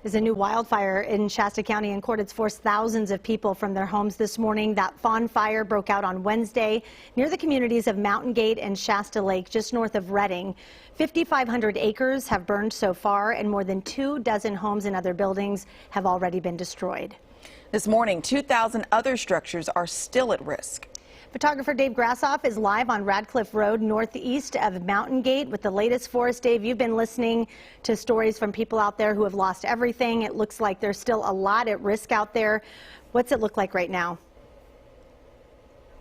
There's a new wildfire in Shasta County in court. It's forced thousands of people from their homes this morning. That Fawn Fire broke out on Wednesday near the communities of Mountain Gate and Shasta Lake, just north of Redding. 5,500 acres have burned so far, and more than 24 homes and other buildings have already been destroyed. This morning, 2,000 other structures are still at risk. Photographer Dave Grassoff is live on Radcliffe Road, northeast of Mountain Gate, with the latest for us. Dave, you've been listening to stories from people out there who have lost everything. It looks like there's still a lot at risk out there. What's it look like right now?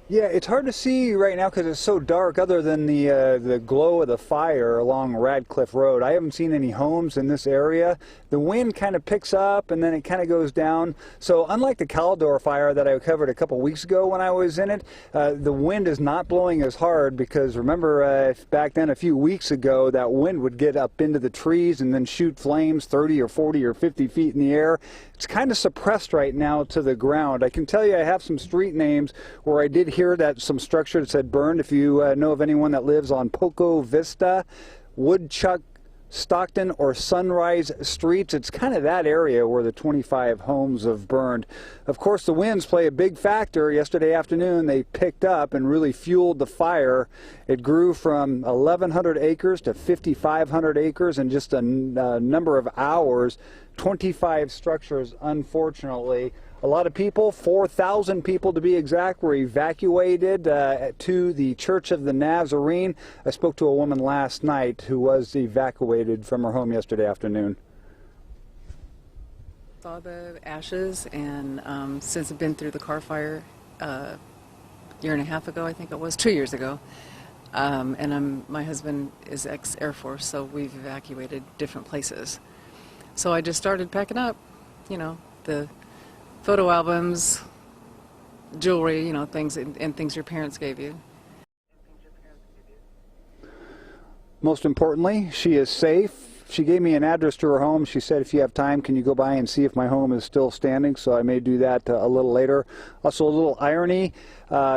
Yeah, it's hard to see right now because it's so dark, other than the glow of the fire along Radcliffe Road. I haven't seen any homes in this area. The wind kind of picks up and then it kind of goes down. So unlike the Caldor fire that I covered a couple weeks ago when I was in it, the wind is not blowing as hard because remember back then a few weeks ago that wind would get up into the trees and then shoot flames 30 or 40 or 50 feet in the air. It's kind of suppressed right now to the ground. I can tell you I have some street names where I did hear that some structure that said burned. If you know of anyone that lives on Poco Vista, Woodchuck, Stockton, or Sunrise Streets, it's kind of that area where the 25 homes have burned. Of course, the winds play a big factor. Yesterday afternoon, they picked up and really fueled the fire. It grew from 1,100 acres to 5,500 acres in just a number of hours. 25 structures, unfortunately. A lot of people, 4,000 people to be exact, were evacuated to the Church of the Nazarene. I spoke to a woman last night who was evacuated from her home yesterday afternoon. Saw the ashes, and since I've been through the car fire a year and a half ago, I think it was 2 years ago, and my husband is ex-Air Force, so we've evacuated different places. So I just started packing up, you know, the photo albums, jewelry, you know, things and things your parents gave you. Most importantly, she is safe. She gave me an address to her home. She said, if you have time, can you go by and see if my home is still standing? So I may do that a little later. Also, a little irony,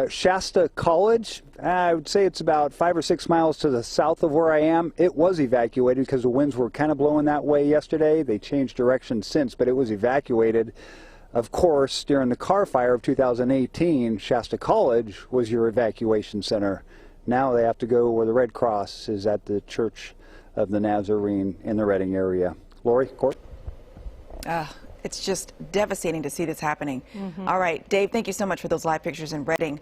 Shasta College, I would say it's about 5 or 6 miles to the south of where I am. It was evacuated because the winds were kind of blowing that way yesterday. They changed direction since, but it was evacuated. Of course, during the car fire of 2018, Shasta College was your evacuation center. Now they have to go where the Red Cross is at the Church of the Nazarene in the Redding area. Lori, Court? It's just devastating to see this happening. All right, Dave, thank you so much for those live pictures in Redding.